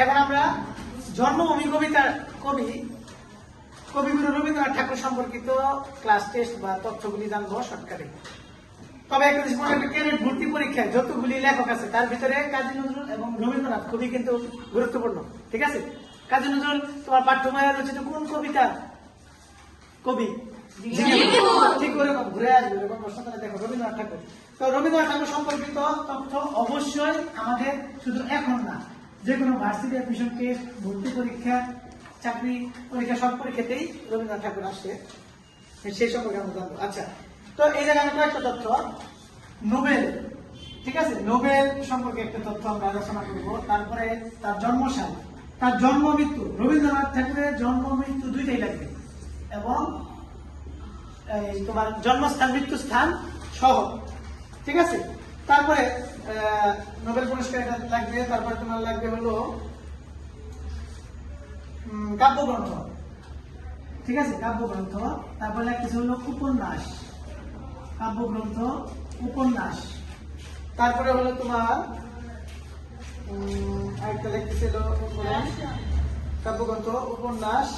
এখন আমরা জন্মভূমি কবিতার কবিগুরু রবীন্দ্রনাথ ঠাকুর সম্পর্কিত ক্লাস টেস্ট বা তথ্যগুলি জানবো শর্টকাটে। তবে একটা জিনিস মনে রাখবে, ক্যাডেট ভর্তি পরীক্ষায় যতগুলি লেখক আছে তার ভিতরে কাজী নজরুল এবং রবীন্দ্রনাথ খুবই কিন্তু গুরুত্বপূর্ণ। ঠিক আছে, কাজী নজরুল তোমার পাঠ্য বইয়ে রচিত কোন কবিতা কবি? ঠিক ওরকম ঘুরে আসবে, এরকম প্রশ্ন তাহলে দেখো রবীন্দ্রনাথ ঠাকুর। তো রবীন্দ্রনাথ ঠাকুর সম্পর্কিত তথ্য অবশ্যই আমাদের শুধু এখন না, যে কোনো ভার্সিটি অ্যাডমিশন টেস্ট, ভর্তি পরীক্ষা, চাকরি পরীক্ষা, সব পরীক্ষাতেই রবীন্দ্রনাথ ঠাকুর আসে, সেই সম্পর্কে আমরা জানবো। আচ্ছা, তো এই জায়গায় আমরা একটা তথ্য নোবেল, ঠিক আছে, নোবেল সম্পর্কে একটা তথ্য আমরা আলোচনা করব। তারপরে তার জন্মসাল, তার জন্ম মৃত্যু, রবীন্দ্রনাথ ঠাকুরের জন্ম মৃত্যু দুইটাই লাগবে, এবং তোমার জন্মস্থান মৃত্যুস্থান সহ। ঠিক আছে, তারপরে নোবেল পুরস্কার লাগবে। তারপরে তোমার লাগবে হলো কাব্যগ্রন্থ, ঠিক আছে, কাব্যগ্রন্থ। তারপরে লাগতেছে হলো উপন্যাস, কাব্যগ্রন্থ, উপন্যাস। তারপরে হলো তোমার আরেকটা লিখতেছিল কাব্যগ্রন্থ, উপন্যাস,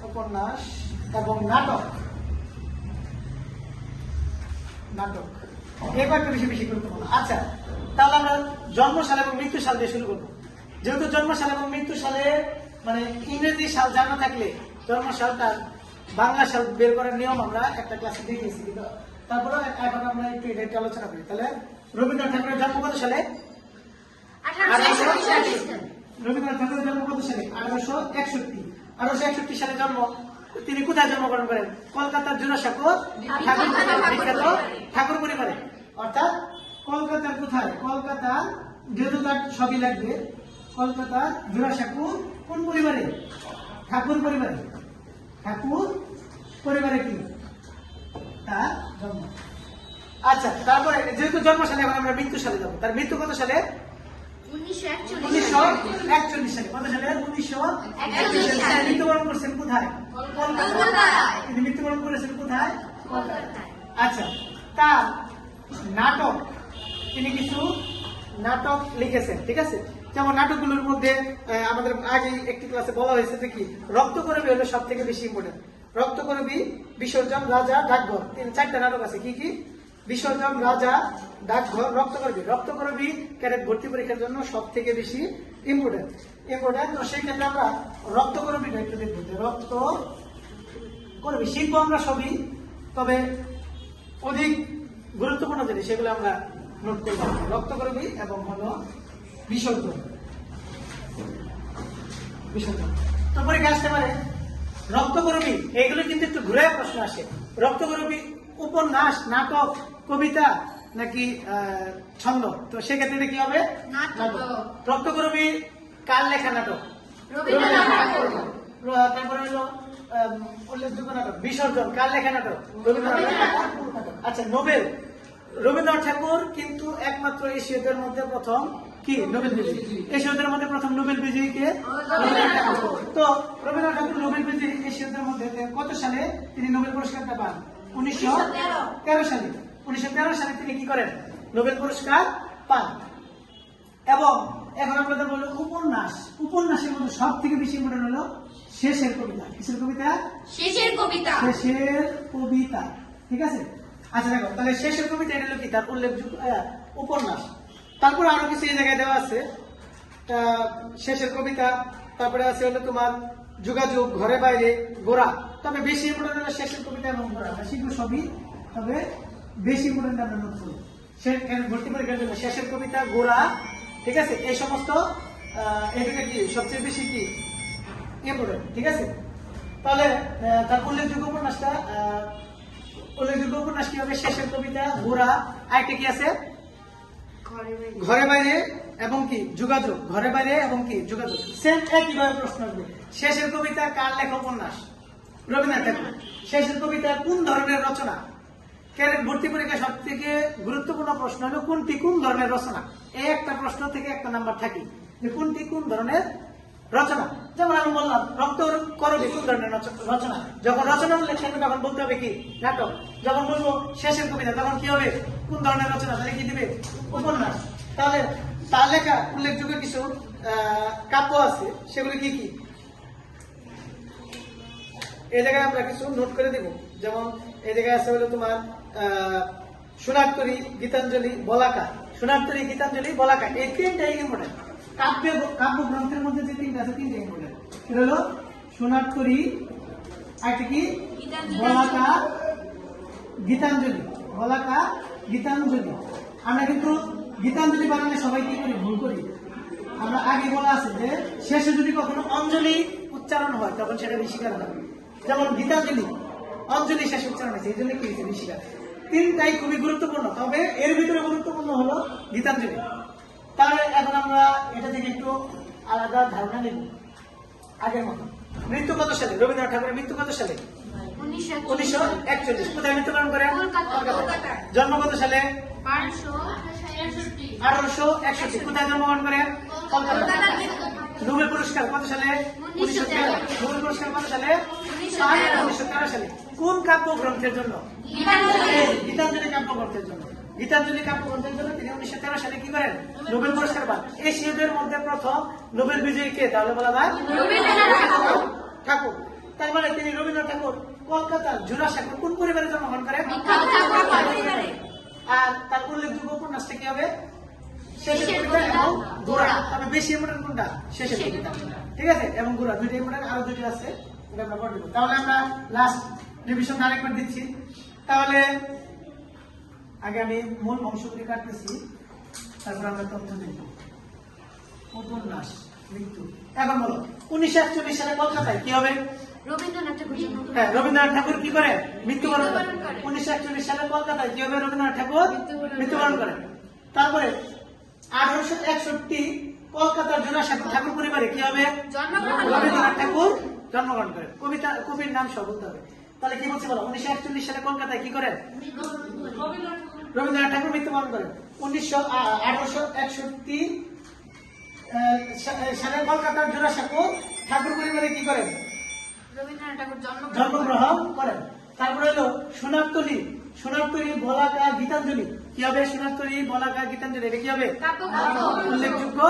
উপন্যাস এবং নাটক। নাটক এই কয়েকটা বেশি বেশি গুরুত্বপূর্ণ। আচ্ছা, তাহলে আমরা জন্মসাল এবং মৃত্যু সাল দিয়ে শুরু করবো। যেহেতু জন্মসাল এবং মৃত্যু সালে মানে ইংরেজি সাল জানা থাকলে জন্মসাল তার বাংলা সাল বের করার নিয়ম আমরা একটা ক্লাসে দেখিয়েছি, কিন্তু তারপরে এখন আমরা একটু এটা আলোচনা করি। তাহলে রবীন্দ্রনাথ ঠাকুরের জন্ম কত সালে? রবীন্দ্রনাথ ঠাকুরের জন্ম কত সালে? 1861। 1861 সালে জন্ম। তিনি কোথায় জন্মগ্রহণ করেন? কলকাতার জোড়াসাঁকো বিখ্যাত ঠাকুর পরিবারে। অর্থাৎ কলকাতার কোথায়? কলকাতার, যেহেতু তার সবই লাগবে, কলকাতার জোড়াসাঁকো কোন পরিবারে? ঠাকুর পরিবারে। ঠাকুর পরিবারে কি তার জন্ম। আচ্ছা, তারপরে যেহেতু জন্ম সালে, এখন আমরা মৃত্যু সালে যাবো। তার মৃত্যু কত সালে? 1941 সালে। কত সালে? 1941 সালে। মৃত্যুবরণ করছেন কোথায়? কলকাতায়। তিনি মৃত্যুবরণ করেছেন কোথায়? কলকাতায়। আচ্ছা, তার নাটক, তিনি কিছু নাটক লিখেছেন, ঠিক আছে। যেমন নাটকগুলোর মধ্যে আমাদের আগে একটি ক্লাসে বলা হয়েছে যে কি, রক্তকরবী হলো সব থেকে বেশি ইম্পর্টেন্ট। রক্তকরবী, বিসর্জন, রাজা, ডাকঘর, 4টা নাটক আছে। কি কি? বিসর্জন, রাজা, ডাকঘর, রক্তকরবী। রক্তকরবী ক্যাডেট ভর্তি পরীক্ষার জন্য সব থেকে বেশি ইম্পর্টেন্ট। তো সেই ক্ষেত্রে আমরা রক্তকরবীটা একটু দেখবো। রক্তকরবী শিল্প আমরা সবই, তবে অধিক গুরুত্বপূর্ণ জিনিস সেগুলো আমরা নোট করবো। রক্তকরবী এবং হলো বিসর্জন। তো পরীক্ষা আসতে পারে রক্তকরবী, এইগুলো কিন্তু একটু ঘুরে প্রশ্ন আসে। রক্তকরবী উপন্যাস, নাটক, কবিতা নাকি ছন্দ? তো সেক্ষেত্রে কি হবে? নাটক। রক্তকরবী কার লেখা নাটক? তারপরে হলো উল্লেখযোগ্য নাটক বিসর্জন কার লেখা নাটক? রবীন্দ্রনাথ। আচ্ছা, নোবেল, রবীন্দ্রনাথ ঠাকুর কিন্তু একমাত্র এশীয়দের মধ্যে প্রথম কি নোবেল বিজয়ী। এশীয়দের মধ্যে প্রথম নোবেল বিজয়ী কে? তো রবীন্দ্রনাথ ঠাকুর নোবেল বিজয়ী এশীয়দের মধ্যে কত সালে তিনি নোবেল পুরস্কারটা পান? 1913 সালে। 1913 সালে তিনি কি করেন? নোবেল পুরস্কার পান। এবং এখন আপনাদের বললো উপন্যাস। উপন্যাসের মধ্যে সব থেকে বেশি ইম্পর্টেন্ট হলো শেষের কবিতা। কিসের কবিতা? শেষের কবিতা। শেষের কবিতা, ঠিক আছে। আচ্ছা দেখো, তাহলে শেষের কবিতা এটা হলো কি? তার উল্লেখযোগ্য উপন্যাস। তারপর আরো কিছু এই জায়গায় দেওয়া আছে শেষের কবিতা। তারপরে আছে হলো তোমার যোগাযোগ, ঘরে বাইরে, গোড়া। তবে বেশি ইম্পর্টেন্ট হলো শেষের কবিতা এবং গোড়া। শিখবো সবই, তবে বেশি ইম্পর্টেন্ট আমরা নোট করবো ভর্তি পরীক্ষার জন্য। শেষের কবিতা, গোড়া, ঠিক আছে, এই সমস্ত এদিকে কি সবচেয়ে বেশি কি ইম্পর্টেন্ট, ঠিক আছে। তাহলে তার উল্লেখযোগ্য উপন্যাসটা, উল্লেখযোগ্য উপন্যাস কি হবে? শেষের কবিতা, গোড়া, আরেকটা কি আছে? ঘরে বাইরে এবং কি যোগাযোগ। ঘরে বাইরে এবং কি যোগাযোগ। সেম একইভাবে প্রশ্ন আসবে। শেষের কবিতা কার লেখা উপন্যাস? রবীন্দ্রনাথ ঠাকুর। শেষের কবিতা কোন ধরনের রচনা? ক্যাডেট ভর্তি পরীক্ষা সব থেকে গুরুত্বপূর্ণ প্রশ্ন হলো কোনটি কোন ধরনের রচনা। এই একটা প্রশ্ন থেকে একটা নাম্বার থাকে যে কোনটি কোন ধরনের রচনা। যেমন আমি বললাম রক্ত করবি কোন ধরনের রচনা, যখন রচনা উল্লেখ থাকবে তখন বলতে হবে কি নাটক, যখন বলবো শেষের কবিতা তখন কি হবে কোন ধরনের রচনা, তাহলে কি দিবে উপন্যাস। তাহলে তার লেখা উল্লেখযোগ্য কিছু কাব্য আছে, সেগুলি কি কি এই জায়গায় আমরা কিছু নোট করে দিব। যেমন এই জায়গায় আছে হলো তোমার সোনারতরী, গীতাঞ্জলি, বলাকা। সোনারতরী, গীতাঞ্জলি, বলাকা এই তিনটাই ইম্পর্টেন্ট। কাব্য গ্রন্থের মধ্যে যে তিনটা আছে তিনটাই ইম্পর্টেন্ট। এটা হলো সোনারতরী, আরেকটা কি বলাকা, গীতাঞ্জলি। বলাকা, গীতাঞ্জলি। আমরা কিন্তু গীতাঞ্জলি বানালে সবাই কি করি, ভুল করি। আমরা আগে বলা আছে যে শেষে যদি কখনো অঞ্জলি উচ্চারণ হয় তখন সেটা ঋষিকার হবে। যেমন গীতাঞ্জলি অঞ্জলি শেষে উচ্চারণ হয়েছে, এই জন্য কি হয়েছে ঋষিকার। তিনটাই খুবই গুরুত্বপূর্ণ, তবে এর ভিতরে গুরুত্বপূর্ণ হলো গীতাঞ্জলি। তাহলে এখন আমরা এটা থেকে একটু আলাদা ধারণা নেব আগের মতো। মৃত্যু কত সালে? রবীন্দ্রনাথ ঠাকুরের মৃত্যু কত সালে? 1941। কোথায় মৃত্যুবরণ করেন? জন্ম কত সালে? 1861। কোথায় জন্মগ্রহণ করেন? কলকাতা। নোবেল পুরস্কার কত সালে? 1913। নোবেল পুরস্কার কত সালে? 1913 সালে। কোন কাব্য গ্রন্থের জন্য? গীতাঞ্জলি কাব্য গ্রন্থের জন্য। গীতাঞ্জলি কাব্য গ্রন্থের জন্য তিনি 1913 সালে কি করেন? নোবেল পুরস্কার পান। এশীয়দের মধ্যে প্রথম নোবেল বিজয়ী কে তাহলে বলা হয় রবীন্দ্রনাথ ঠাকুর। তার মানে তিনি রবীন্দ্রনাথ ঠাকুর কলকাতার জোড়াসাঁকোর কোন পরিবারে জন্মগ্রহণ করেন? আর তার উল্লেখযোগ্য উপন্যাসটা কি হবে? শেষের কবিতা এবং গোরা। তবে বেশি ইম্পর্টেন্ট কোনটা? শেষের কবিতা, ঠিক আছে, এবং গোরা দুইটা ইম্পর্টেন্ট, আরো দুইটা আছে এটা আমরা পড়ে দেব। তাহলে আমরা লাস্ট রিভিশন আরেকবার দিচ্ছি। তাহলে আগে আমি মূল অংশগুলি কাটতেছি, তারপর আমরা তথ্য দেব। উপন্যাস, মৃত্যু। এখন বলো 1941 সালে কলকাতায় কি হবে? হ্যাঁ, রবীন্দ্রনাথ ঠাকুর কি করে? মৃত্যুবরণ করেন। 1941 সালে কলকাতায় কি হবে? রবীন্দ্রনাথ ঠাকুর মৃত্যুবরণ করেন। তারপরে 1861 কলকাতার জোড়াসাঁকো ঠাকুর পরিবারে কি হবে? রবীন্দ্রনাথ ঠাকুর জন্মগ্রহণ করেন। কবির নাম সহ বলতে হবে। তাহলে কি বলছি বলো, 1941 সালে কলকাতায় কি করেন? রবীন্দ্রনাথ ঠাকুর মৃত্যুবরণ করেন। 1861 সালে কলকাতার জোড়াসাঁকো ঠাকুর পরিবারে কি করেন? জন্মগ্রহণ করেন। তারপরে হলো সোনারতরী, বলাকা, গীতাঞ্জলি। কি হবে? সোনারতরী, বলাকা, গীতাঞ্জলি এটা কি হবে? উল্লেখযোগ্য,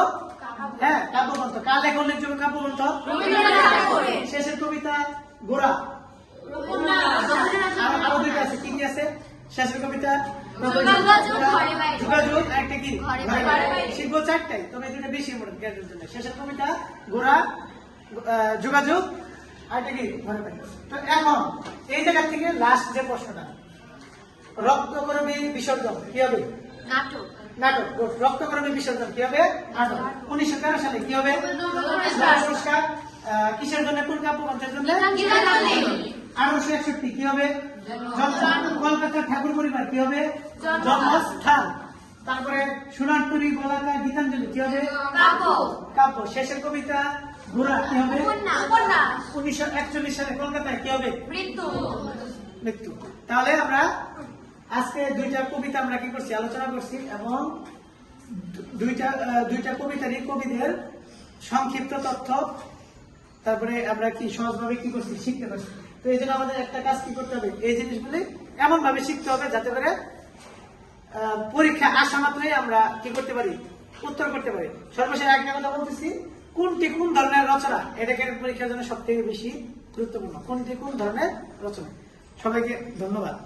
হ্যাঁ, কাব্যগ্রন্থ। কার লেখা উল্লেখযোগ্য কাব্যগ্রন্থ? শেষের কবিতা গোরা। আরো দুইটা আছে, কি কি আছে? শেষের কবিতা যোগাযোগ, একটা কি শিল্প, চারটাই, তবে দুটো বেশি ইম্পর্টেন্ট জ্ঞানের জন্য। শেষের কবিতা গোরা, যোগাযোগ, আরেকটা কি ঘরে বাড়ি। তো এখন এই জায়গা থেকে লাস্ট যে প্রশ্নটা, রক্তকরবী বিসর্জন কি হবে? নাটক। রক্তকরবী বিসর্জন কি হবে? নাটক। 1913 সালে কি হবে? পুরস্কার কিসের জন্য? কোন কাব্যগ্রন্থের জন্য? 1861 কি হবে? কলকাতার ঠাকুর পরিবার কি হবে? জন্মস্থান। তারপরে সোনারতরী, বলাকা, গীতাঞ্জলি কি হবে? কাব্য। শেষের কবিতা গোরা কি হবে? 1941 সালে কলকাতায় কি হবে? মৃত্যু। তাহলে আমরা আজকে দুইটা কবিতা আমরা কি করছি? আলোচনা করছি, এবং দুইটা কবিতারই কবিদের সংক্ষিপ্ত তথ্য, তারপরে আমরা কি সহজভাবে কি করছি শিখতে পারছি। তো এই জন্য আমাদের একটা কাজ কি করতে হবে, এই জিনিসগুলি এমন ভাবে শিখতে হবে যাতে করে পরীক্ষা আসা মাত্রই আমরা কি করতে পারি, উত্তর করতে পারি। সর্বশেষ একটা কথা বলতেছি, কোনটি কোন ধরনের রচনা, এটাকে পরীক্ষার জন্য সব থেকে বেশি গুরুত্বপূর্ণ। কোনটি কোন ধরনের রচনা। সবাইকে ধন্যবাদ।